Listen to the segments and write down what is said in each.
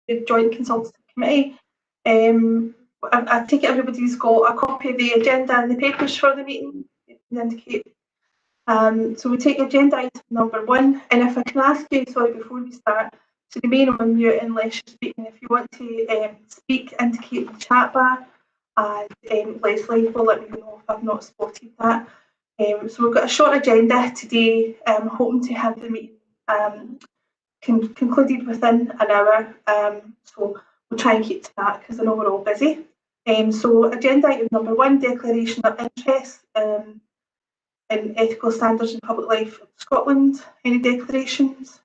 the Joint Consultative Committee. I take it everybody's got a copy of the agenda and the papers for the meeting. Indicate. So we take agenda item number 1, and if I can ask you, sorry, before we start, to remain on mute unless you're speaking. If you want to speak, indicate in the chat bar, and Leslie will let me know if I've not spotted that. So we've got a short agenda today, hoping to have the meeting concluded within an hour. So we'll try and keep to that because I know we're all busy. So agenda item number 1, declaration of interest in ethical standards in public life in Scotland. Any declarations?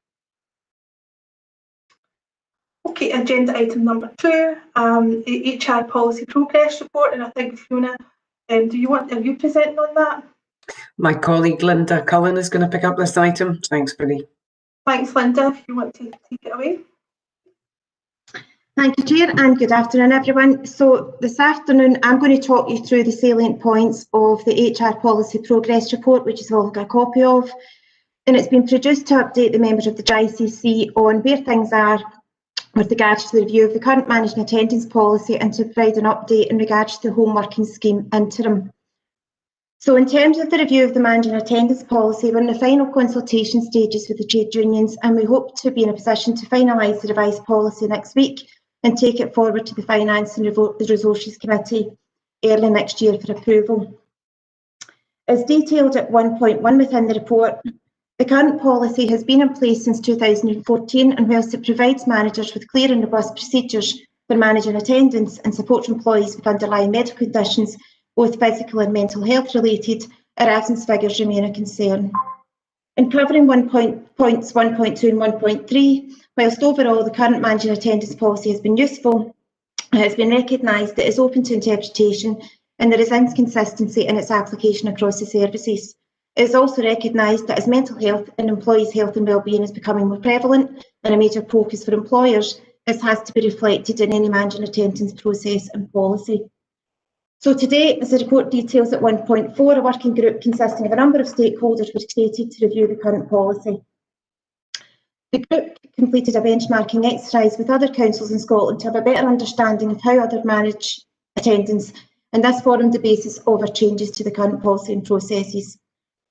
Okay, agenda item number 2, HR policy progress report, and I think Fiona, are you presenting on that? My colleague Linda Cullen is going to pick up this item. Thanks, Billy. Thanks, Linda. If you want to take it away. Thank you, Chair, and good afternoon, everyone. So this afternoon, I'm going to talk you through the salient points of the HR Policy Progress Report, which you've all got a copy of. And it's been produced to update the members of the JCC on where things are with regards to the review of the current managing attendance policy and to provide an update in regards to the home working scheme interim. So in terms of the review of the managing attendance policy, we're in the final consultation stages with the trade unions, and we hope to be in a position to finalise the revised policy next week and take it forward to the Finance and Resources Committee early next year for approval. As detailed at 1.1 within the report, the current policy has been in place since 2014, and whilst it provides managers with clear and robust procedures for managing attendance and supports employees with underlying medical conditions, both physical and mental health related, our absence figures remain a concern. In covering points 1.2 and 1.3, whilst overall the current managing attendance policy has been useful, it has been recognised that it is open to interpretation and there is inconsistency in its application across the services. It is also recognised that as mental health and employees' health and wellbeing is becoming more prevalent and a major focus for employers, this has to be reflected in any managing attendance process and policy. So today, as the report details at 1.4, a working group consisting of a number of stakeholders was created to review the current policy. The group completed a benchmarking exercise with other councils in Scotland to have a better understanding of how others manage attendance, and this formed the basis of our changes to the current policy and processes.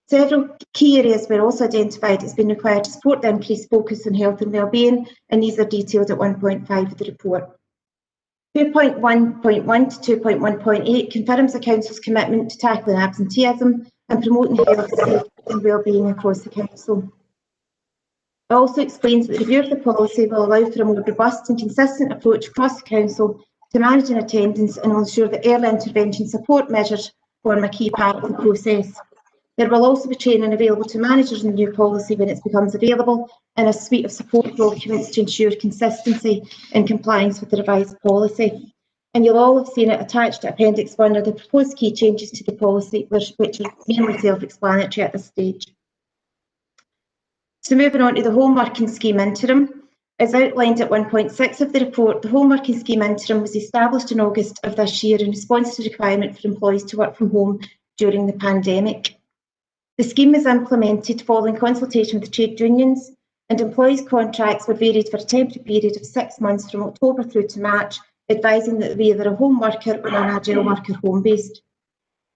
Several key areas were also identified as being required to support the increased focus on health and wellbeing, and these are detailed at 1.5 of the report. 2.1.1 to 2.1.8 confirms the Council's commitment to tackling absenteeism and promoting health, safety and wellbeing across the Council. It also explains that the review of the policy will allow for a more robust and consistent approach across the Council to managing attendance and will ensure that early intervention support measures form a key part of the process. There will also be training available to managers in the new policy when it becomes available, and a suite of support documents to ensure consistency and compliance with the revised policy. And you'll all have seen it attached to Appendix 1 are the proposed key changes to the policy, which are mainly self-explanatory at this stage. So moving on to the home working scheme interim. As outlined at 1.6 of the report, the home working scheme interim was established in August of this year in response to the requirement for employees to work from home during the pandemic. The scheme was implemented following consultation with the trade unions, and employees' contracts were varied for a temporary period of 6 months from October through to March, advising that they were either a home worker or an agile worker home-based.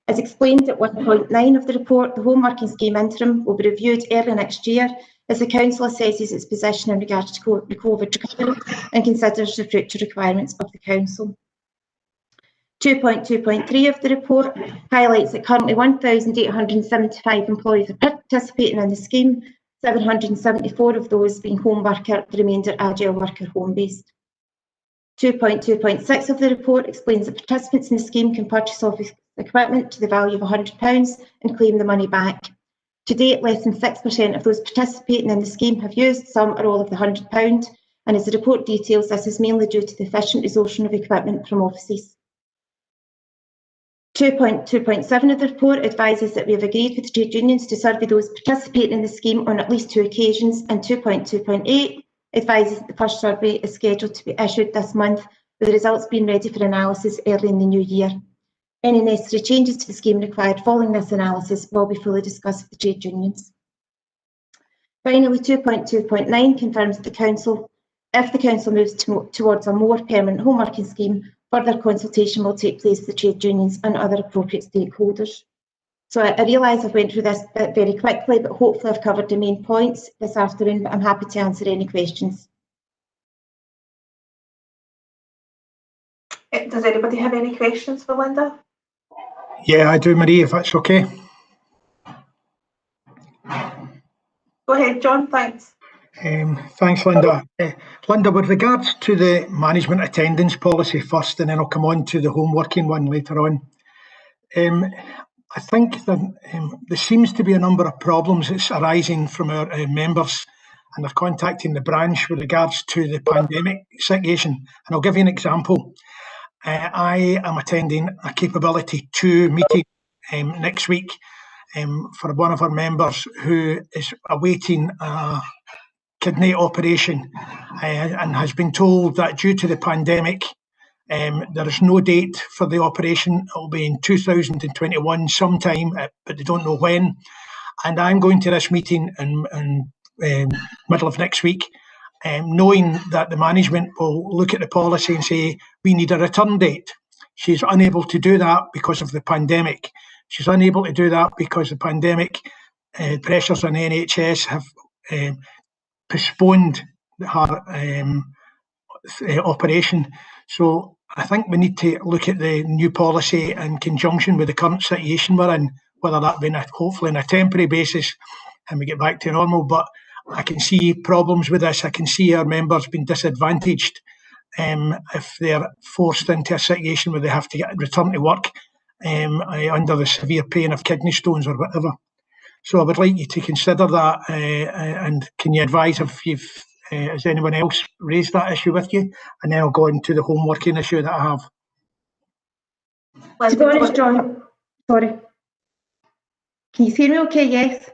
As explained at 1.9 of the report, the home working scheme interim will be reviewed early next year as the Council assesses its position in regards to the COVID recovery and considers the future requirements of the Council. 2.2.3 of the report highlights that currently 1,875 employees are participating in the scheme, 774 of those being home worker, the remainder agile worker home-based. 2.2.6 of the report explains that participants in the scheme can purchase office equipment to the value of £100 and claim the money back. To date, less than 6% of those participating in the scheme have used some or all of the £100, and as the report details, this is mainly due to the efficient resourcing of equipment from offices. 2.2.7 of the report advises that we have agreed with the trade unions to survey those participating in the scheme on at least 2 occasions, and 2.2.8 advises that the first survey is scheduled to be issued this month, with the results being ready for analysis early in the new year. Any necessary changes to the scheme required following this analysis will be fully discussed with the trade unions. Finally, 2.2.9 confirms that the Council If the council moves towards a more permanent home working scheme, further consultation will take place with the trade unions and other appropriate stakeholders. So I realise I've went through this bit very quickly, but hopefully I've covered the main points this afternoon, but I'm happy to answer any questions. Does anybody have any questions for Linda? Yeah, I do, Marie, if that's okay. Go ahead, John, thanks. Thanks, Linda. Linda, with regards to the management attendance policy first, and then I'll come on to the home working one later on. I think that there seems to be a number of problems that's arising from our members, and they're contacting the branch with regards to the pandemic situation. And I'll give you an example. I am attending a Capability 2 meeting next week for one of our members who is awaiting a kidney operation and has been told that due to the pandemic, there is no date for the operation. It will be in 2021 sometime, but they don't know when. And I'm going to this meeting in middle of next week, knowing that the management will look at the policy and say, we need a return date. She's unable to do that because of the pandemic. She's unable to do that because the pandemic pressures on the NHS have postponed her operation. So I think we need to look at the new policy in conjunction with the current situation we're in, whether that be hopefully on a temporary basis and we get back to normal. But I can see problems with this. I can see our members being disadvantaged if they're forced into a situation where they have to return to work under the severe pain of kidney stones or whatever. So I would like you to consider that, and can you advise if you've has anyone else raised that issue with you? And then I'll go into the home working issue that I have. To be honest, John, sorry. Can you hear me okay? Yes.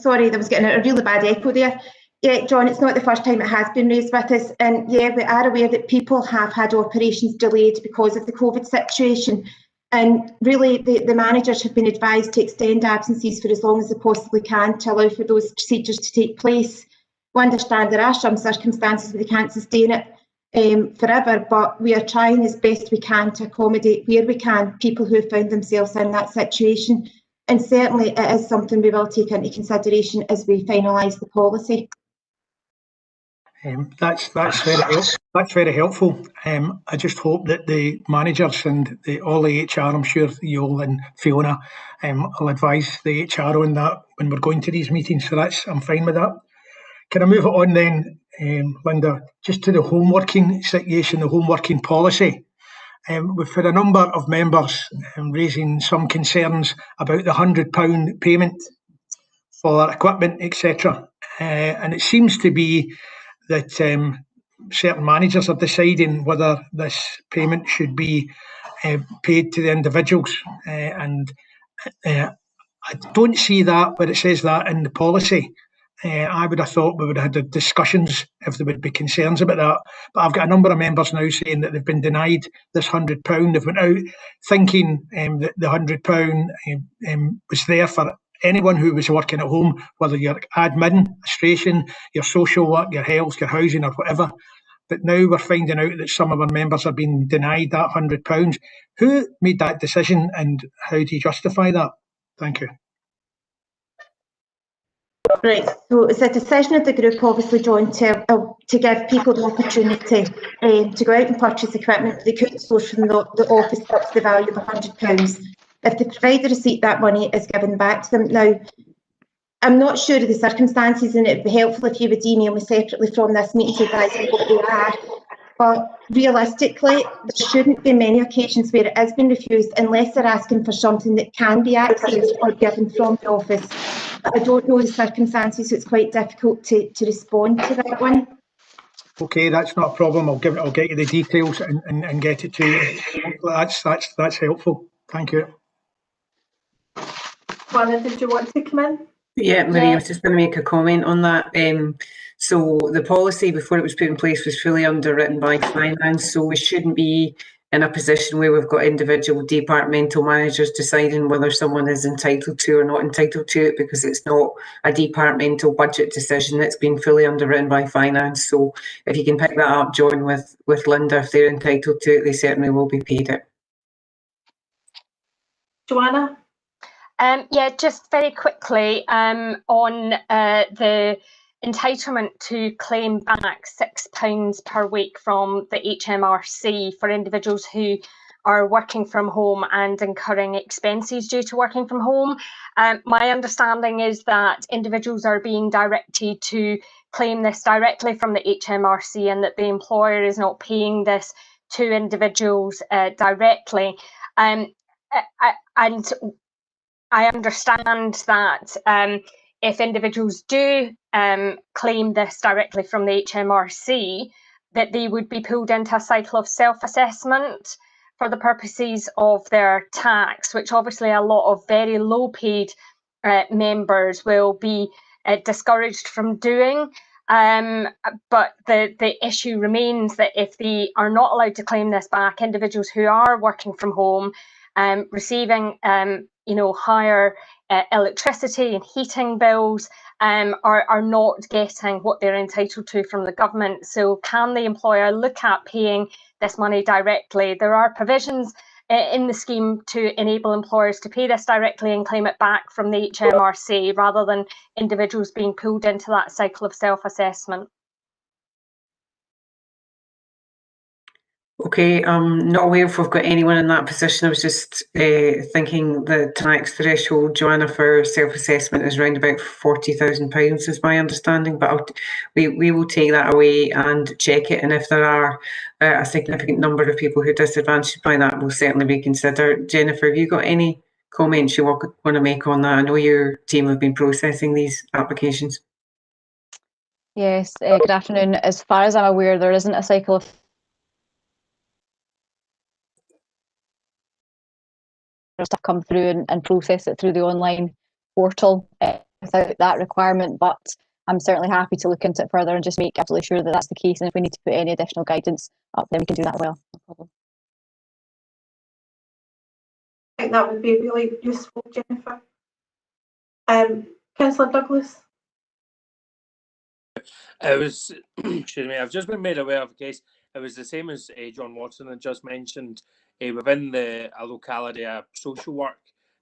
Sorry, there was getting a really bad echo there. Yeah, John, it's not the first time it has been raised with us. And yeah, we are aware that people have had operations delayed because of the COVID situation. And really, the managers have been advised to extend absences for as long as they possibly can to allow for those procedures to take place. We understand there are some circumstances where they can't sustain it forever, but we are trying as best we can to accommodate where we can people who have found themselves in that situation. And certainly it is something we will take into consideration as we finalise the policy. That's very helpful. I just hope that the managers and all the HR, I'm sure you and Fiona will advise the HR on that when we're going to these meetings. So I'm fine with that. Can I move it on then, Linda, just to the home working situation, the home working policy? We've had a number of members raising some concerns about the £100 payment for equipment, etc. And it seems to be that certain managers are deciding whether this payment should be paid to the individuals. And I don't see that where it says that in the policy. I would have thought we would have had discussions if there would be concerns about that. But I've got a number of members now saying that they've been denied this £100. They've went out thinking that the £100 was there for anyone who was working at home, whether you're admin, administration, your social work, your health, your housing or whatever. But now we're finding out that some of our members are being denied that £100. Who made that decision and how do you justify that? Thank you. Right, so it's a decision of the group, obviously, John, to give people the opportunity to go out and purchase equipment they couldn't source from the office up to the value of £100. If they provide the receipt, that money is given back to them. Now, I'm not sure of the circumstances, and it would be helpful if you would email me separately from this meeting to advise me what they are. But realistically, there shouldn't be many occasions where it has been refused unless they're asking for something that can be accessed or given from the office. I don't know the circumstances, so it's quite difficult to respond to that one. Okay, that's not a problem. I'll get you the details and get it to you. That's helpful. Thank you. Juana, did you want to come in? Yeah, Marie, I was just going to make a comment on that. So the policy before it was put in place was fully underwritten by finance, so we shouldn't be in a position where we've got individual departmental managers deciding whether someone is entitled to or not entitled to it, because it's not a departmental budget decision. It's been fully underwritten by finance. So if you can pick that up, John, with Linda, if they're entitled to it, they certainly will be paid it. Joanna? Yeah, just very quickly on the entitlement to claim back £6 per week from the HMRC for individuals who are working from home and incurring expenses due to working from home. My understanding is that individuals are being directed to claim this directly from the HMRC and that the employer is not paying this to individuals directly. And I understand that if individuals do claim this directly from the HMRC, that they would be pulled into a cycle of self-assessment for the purposes of their tax, which obviously a lot of very low paid members will be discouraged from doing. But the issue remains that if they are not allowed to claim this back, individuals who are working from home, receiving higher electricity and heating bills are not getting what they're entitled to from the government. So can the employer look at paying this money directly? There are provisions in the scheme to enable employers to pay this directly and claim it back from the HMRC rather than individuals being pulled into that cycle of self-assessment. Okay, I'm not aware if we've got anyone in that position. I was just thinking the tax threshold, Joanna, for self-assessment is around about £40,000 is my understanding, but we will take that away and check it, and if there are a significant number of people who are disadvantaged by that, will certainly be considered. Jennifer, have you got any comments you want to make on that? I know your team have been processing these applications. Yes, good afternoon. As far as I'm aware, there isn't a cycle of stuff come through and process it through the online portal without that requirement, but I'm certainly happy to look into it further and just make absolutely sure that that's the case, and if we need to put any additional guidance up, then we can do that well. No problem. I think that would be really useful, Jennifer. Councillor Douglas? It was, excuse me, I've just been made aware of a case. It was the same as John Watson had just mentioned. Within a locality, a social work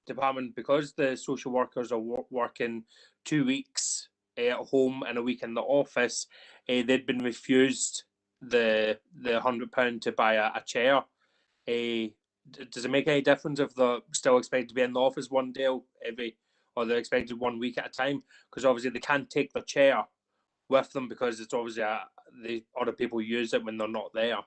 department, because the social workers are working 2 weeks at home and a week in the office, they'd been refused the £100 to buy a chair. Does it make any difference if they're still expected to be in the office one day or they're expected 1 week at a time? Because obviously they can't take their chair with them because it's obviously the other people use it when they're not there.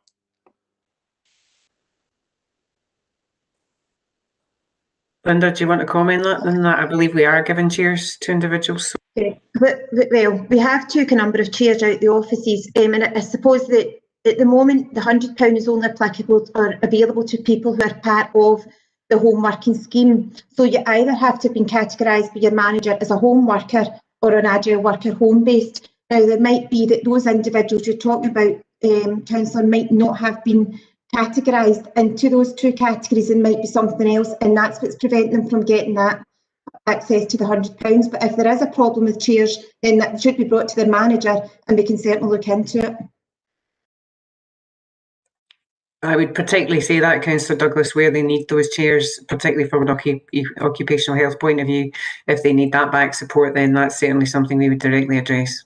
Linda, do you want to comment on that? I believe we are giving chairs to individuals. Well, we have took a number of chairs out the offices, and I suppose that at the moment the £100 is only applicable or available to people who are part of the home working scheme. So you either have to have been categorised by your manager as a home worker or an agile worker home based. Now there might be that those individuals you're talking about, Councillor, might not have been categorised into those two categories and might be something else, and that's what's preventing them from getting that access to the £100. But if there is a problem with chairs, then that should be brought to their manager and we can certainly look into it. I would particularly say that, Councillor Douglas, where they need those chairs, particularly from an occupational health point of view, if they need that back support, then that's certainly something we would directly address.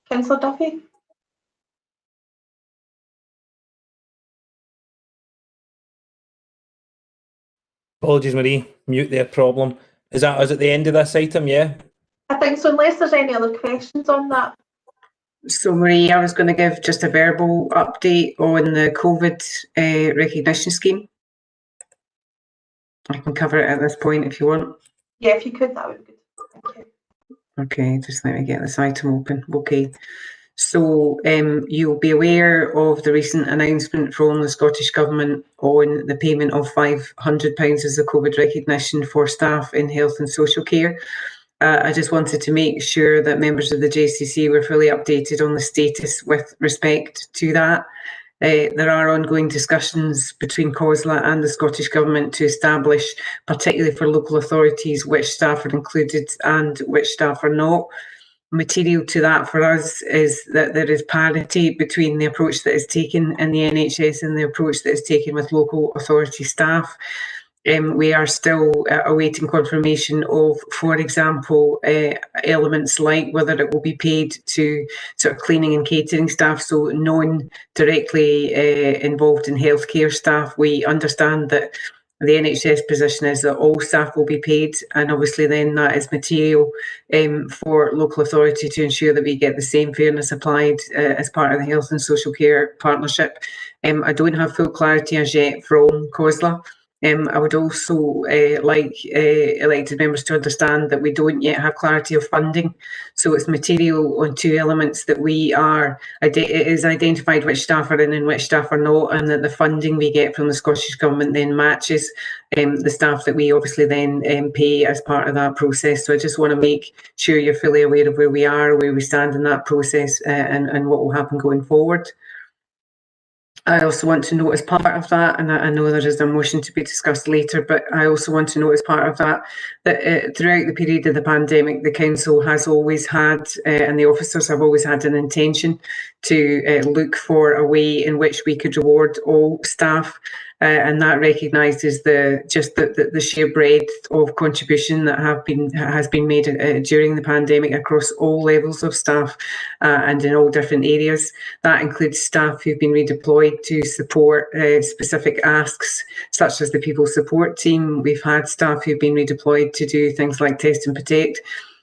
Councillor Duffy? Apologies, Marie. Mute there. Problem. Is it the end of this item? Yeah. I think so, unless there's any other questions on that. So, Marie, I was going to give just a verbal update on the COVID recognition scheme. I can cover it at this point if you want. Yeah, if you could, that would be good. Thank you. Okay, just let me get this item open. Okay. So you'll be aware of the recent announcement from the Scottish Government on the payment of £500 as a COVID recognition for staff in health and social care. I just wanted to make sure that members of the JCC were fully updated on the status with respect to that. There are ongoing discussions between COSLA and the Scottish Government to establish, particularly for local authorities, which staff are included and which staff are not. Material to that for us is that there is parity between the approach that is taken in the NHS and the approach that is taken with local authority staff. We are still awaiting confirmation of, for example, elements like whether it will be paid to sort of cleaning and catering staff, so non-directly involved in healthcare staff. We understand that the NHS position is that all staff will be paid, and obviously then that is material for local authority to ensure that we get the same fairness applied as part of the Health and Social Care Partnership. I don't have full clarity as yet from COSLA. I would also like elected members to understand that we don't yet have clarity of funding. So it's material on two elements that we are, it is identified which staff are in and which staff are not, and that the funding we get from the Scottish Government then matches the staff that we obviously then pay as part of that process. So I just want to make sure you're fully aware of where we are, where we stand in that process and what will happen going forward. I also want to note as part of that, and I know there is a motion to be discussed later, but I also want to note as part of that, that throughout the period of the pandemic, the Council has always had, and the officers have always had an intention to look for a way in which we could reward all staff. And that recognises the sheer breadth of contribution that has been made during the pandemic across all levels of staff and in all different areas. That includes staff who've been redeployed to support specific asks, such as the People Support Team. We've had staff who've been redeployed to do things like Test and Protect.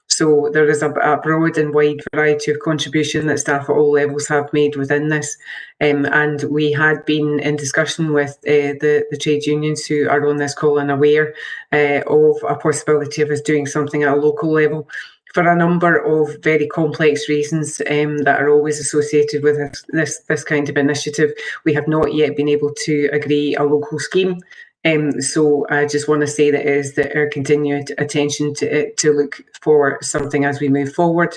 So there is a broad and wide variety of contribution that staff at all levels have made within this. And we had been in discussion with the trade unions who are on this call and aware of a possibility of us doing something at a local level. For a number of very complex reasons that are always associated with this kind of initiative, we have not yet been able to agree a local scheme. So I just want to say that it is our continued attention to look for something as we move forward.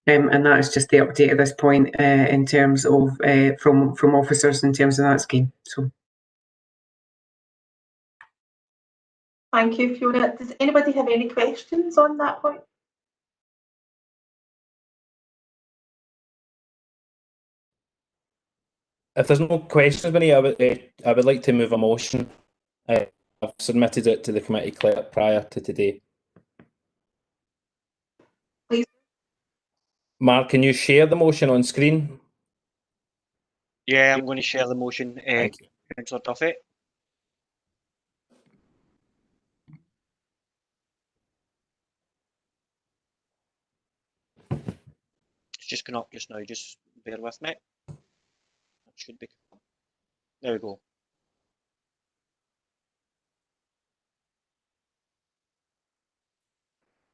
And that is just the update at this point in terms of from officers in terms of that scheme. So. Thank you, Fiona. Does anybody have any questions on that point? If there's no questions, Marie, I would like to move a motion. I've submitted it to the committee clerk prior to today. Please. Mark, can you share the motion on screen? Yeah, I'm going to share the motion, Councillor Duffy. It's just going up just now, just bear with me. It should be. There we go.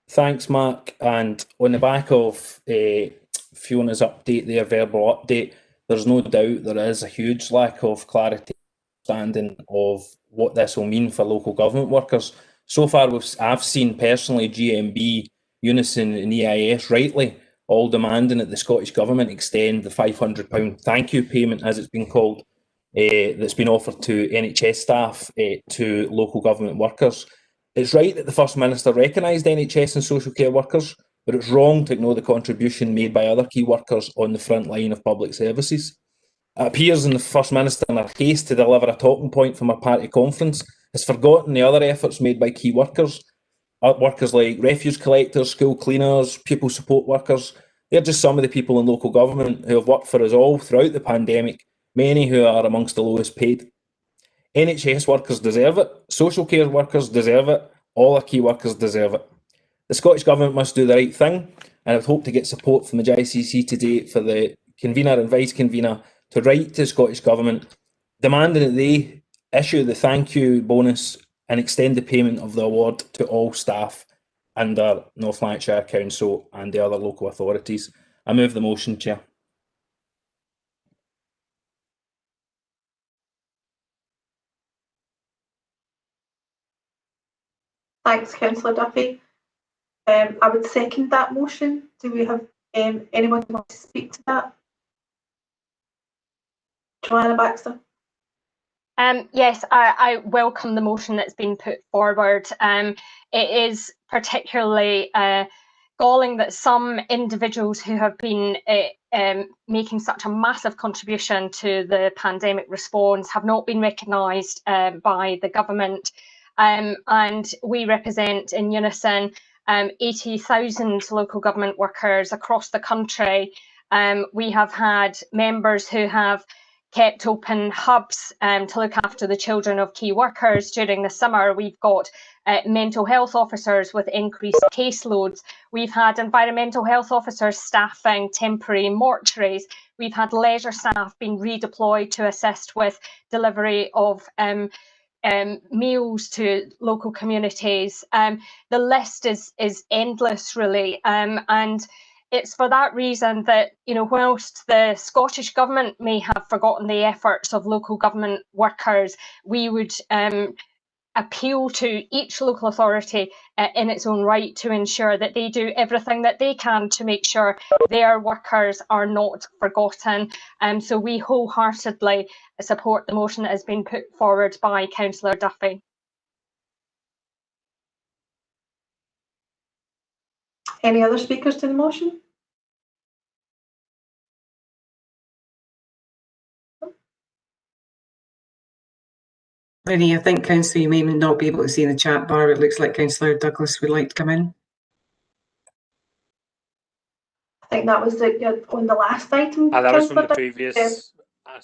Thanks, Mark. And on the back of Fiona's update, their verbal update, there's no doubt there is a huge lack of clarity understanding of what this will mean for local government workers. So far, I've seen personally GMB, Unison and EIS rightly all demanding that the Scottish Government extend the £500 thank you payment, as it's been called, that's been offered to NHS staff to local government workers. It's right that the First Minister recognised NHS and social care workers, but it's wrong to ignore the contribution made by other key workers on the front line of public services. It appears in the First Minister, in her haste to deliver a talking point from her party conference, has forgotten the other efforts made by key workers. Workers like refuse collectors, school cleaners, pupil support workers. They're just some of the people in local government who have worked for us all throughout the pandemic, many who are amongst the lowest paid. NHS workers deserve it, social care workers deserve it, all our key workers deserve it. The Scottish Government must do the right thing, and I'd hope to get support from the JCC today for the convener and vice convener to write to the Scottish Government demanding that they issue the thank you bonus and extend the payment of the award to all staff under North Lanarkshire Council and the other local authorities. I move the motion, Chair. Thanks, Councillor Duffy. I would second that motion. Do we have anyone who wants to speak to that? Joanna Baxter. Yes, I welcome the motion that's been put forward. It is particularly galling that some individuals who have been making such a massive contribution to the pandemic response have not been recognised by the government. And we represent in Unison 80,000 local government workers across the country. We have had members who have kept open hubs to look after the children of key workers during the summer. We've got mental health officers with increased caseloads. We've had environmental health officers staffing temporary mortuaries. We've had leisure staff being redeployed to assist with delivery of meals to local communities. The list is endless, really, and it's for that reason that, whilst the Scottish Government may have forgotten the efforts of local government workers, we would appeal to each local authority in its own right to ensure that they do everything that they can to make sure their workers are not forgotten. So we wholeheartedly support the motion that has been put forward by Councillor Duffy. Any other speakers to the motion? Lenny, I think, Councillor, you may not be able to see in the chat bar. It looks like Councillor Douglas would like to come in. I think that was on the last item. That was from the previous.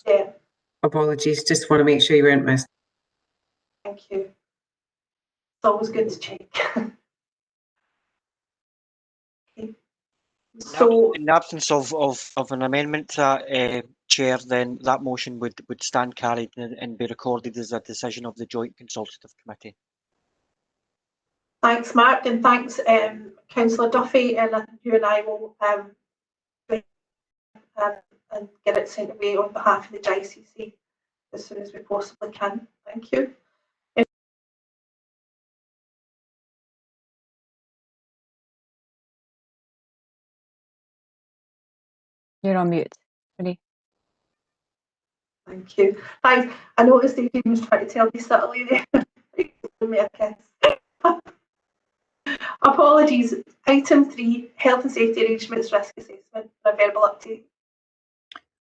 Yeah. Apologies, just want to make sure you weren't missed. Thank you. It's always good to check. Okay. So, in the absence of an amendment to that, Chair, then that motion would stand carried and be recorded as a decision of the Joint Consultative Committee. thanks, Mark, and thanks, Councillor Duffy, and you and I will and get it sent away on behalf of the JCC as soon as we possibly can. Thank you. You're on mute. Ready? Thank you. Thanks. I noticed that you was trying to tell me subtly there. Give me a kiss. Apologies. Item 3, health and safety arrangements risk assessment, a verbal update.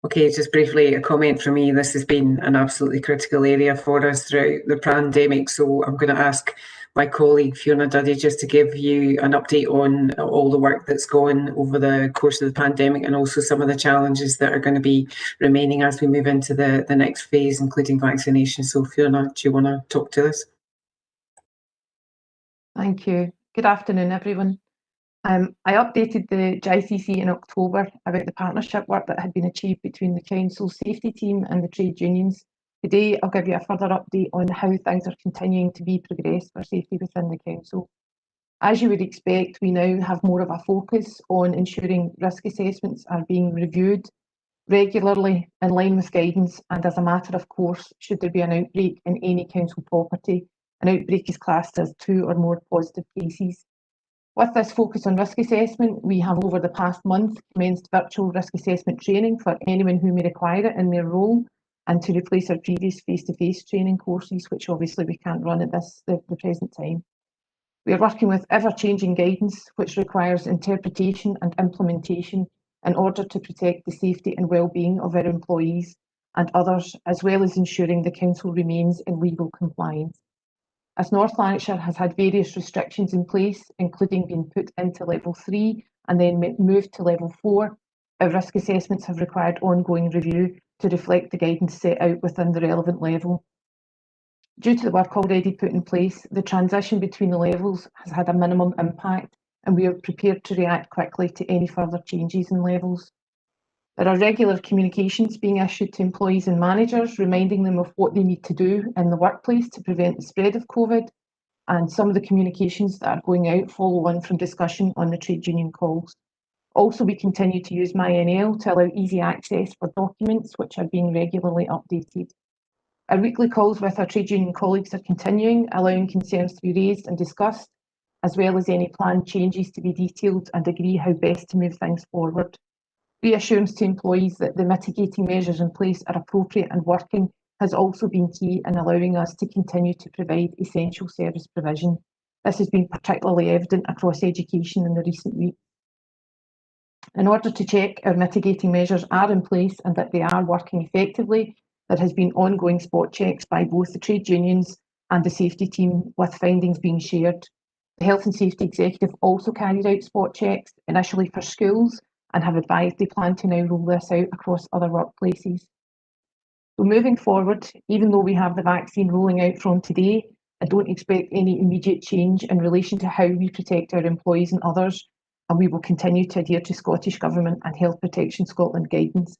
Okay, just briefly, a comment from me. This has been an absolutely critical area for us throughout the pandemic, so I'm going to ask my colleague Fiona Duddy just to give you an update on all the work that's gone over the course of the pandemic and also some of the challenges that are going to be remaining as we move into the next phase, including vaccination. So Fiona, do you want to talk to this? Thank you. Good afternoon, everyone. I updated the JCC in October about the partnership work that had been achieved between the Council's safety team and the trade unions. Today, I'll give you a further update on how things are continuing to be progressed for safety within the Council. As you would expect, we now have more of a focus on ensuring risk assessments are being reviewed regularly in line with guidance, and as a matter of course, should there be an outbreak in any Council property, an outbreak is classed as 2 or more positive cases. With this focus on risk assessment, we have over the past month commenced virtual risk assessment training for anyone who may require it in their role, and to replace our previous face-to-face training courses, which obviously we can't run at the present time. We are working with ever-changing guidance, which requires interpretation and implementation in order to protect the safety and well-being of our employees and others, as well as ensuring the Council remains in legal compliance. As North Lanarkshire has had various restrictions in place, including being put into level 3 and then moved to level 4, our risk assessments have required ongoing review to reflect the guidance set out within the relevant level. Due to the work already put in place, the transition between the levels has had a minimum impact, and we are prepared to react quickly to any further changes in levels. There are regular communications being issued to employees and managers, reminding them of what they need to do in the workplace to prevent the spread of COVID, and some of the communications that are going out follow on from discussion on the trade union calls. Also, we continue to use MyNL to allow easy access for documents which are being regularly updated. Our weekly calls with our trade union colleagues are continuing, allowing concerns to be raised and discussed, as well as any planned changes to be detailed, and agree how best to move things forward. Reassurance to employees that the mitigating measures in place are appropriate and working has also been key in allowing us to continue to provide essential service provision. This has been particularly evident across education in the recent weeks. In order to check our mitigating measures are in place and that they are working effectively, there has been ongoing spot checks by both the trade unions and the safety team, with findings being shared. The Health and Safety Executive also carried out spot checks, initially for schools, and have advised they plan to now roll this out across other workplaces. So moving forward, even though we have the vaccine rolling out from today, I don't expect any immediate change in relation to how we protect our employees and others, and we will continue to adhere to Scottish Government and Health Protection Scotland guidance.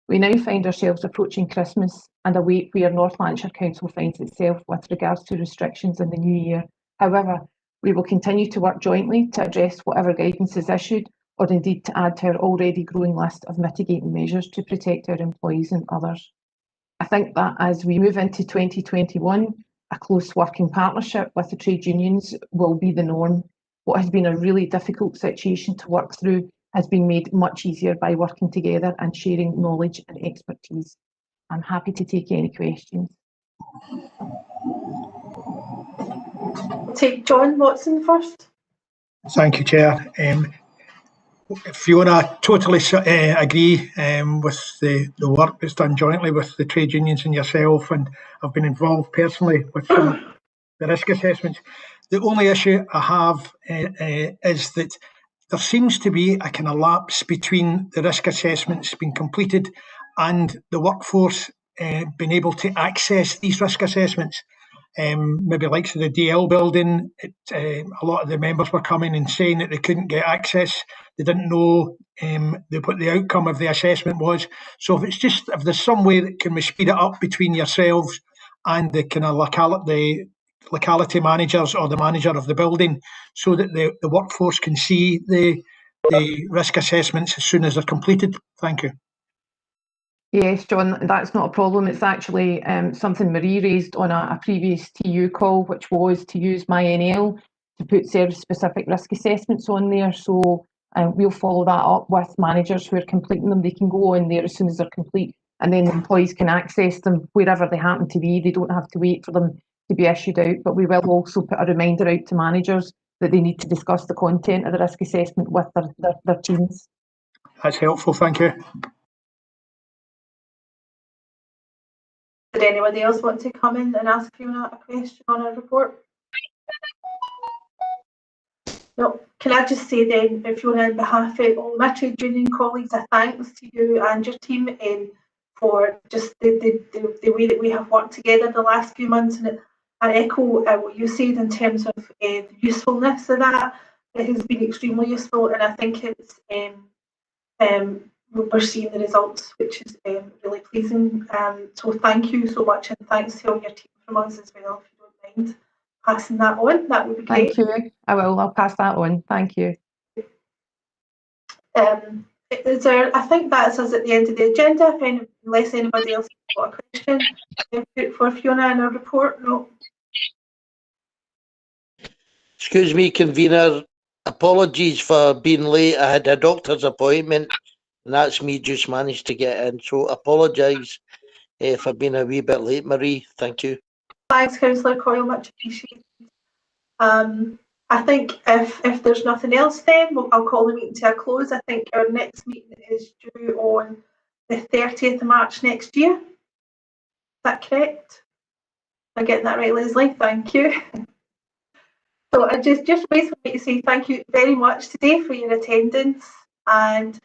We now find ourselves approaching Christmas and await where North Lanarkshire Council finds itself with regards to restrictions in the new year. However, we will continue to work jointly to address whatever guidance is issued, or indeed to add to our already growing list of mitigating measures to protect our employees and others. I think that as we move into 2021, a close working partnership with the trade unions will be the norm. What has been a really difficult situation to work through has been made much easier by working together and sharing knowledge and expertise. I'm happy to take any questions. We'll take John Watson first. Thank you, Chair. Fiona, totally agree with the work that's done jointly with the trade unions and yourself, and I've been involved personally with the risk assessments. The only issue I have is that there seems to be a kind of lapse between the risk assessments being completed and the workforce being able to access these risk assessments. Maybe like the DL building, a lot of the members were coming and saying that they couldn't get access. They didn't know what the outcome of the assessment was. So if there's some way that can we speed it up between yourselves and the kind of locality managers or the manager of the building, so that the workforce can see the risk assessments as soon as they're completed. Thank you. Yes, John, that's not a problem. It's actually something Marie raised on a previous TU call, which was to use MyNL to put service-specific risk assessments on there. So we'll follow that up with managers who are completing them. They can go on there as soon as they're complete, and then the employees can access them wherever they happen to be. They don't have to wait for them to be issued out, but we will also put a reminder out to managers that they need to discuss the content of the risk assessment with their teams. That's helpful, thank you. Did anybody else want to come in and ask Fiona a question on her report? No. Can I just say then, Fiona, on behalf of all my trade union colleagues, a thanks to you and your team for just the way that we have worked together the last few months, and I echo what you said in terms of the usefulness of that. It has been extremely useful, and I think it's we're seeing the results, which is really pleasing. So thank you so much, and thanks to all your team from us as well. If you don't mind passing that on, that would be great. Thank you. I will. I'll pass that on. Thank you. I think that's us at the end of the agenda. Unless anybody else has got a question for Fiona in her report, no. Excuse me, convener. Apologies for being late. I had a doctor's appointment, and that's me just managed to get in. So apologise if I've been a wee bit late, Marie. Thank you. Thanks, Councillor Coyle. Much appreciated. I think if there's nothing else, then I'll call the meeting to a close. I think our next meeting is due on the 30th of March next year. Is that correct? Am I getting that right, Leslie? Thank you. So I just basically to say thank you very much today for your attendance, and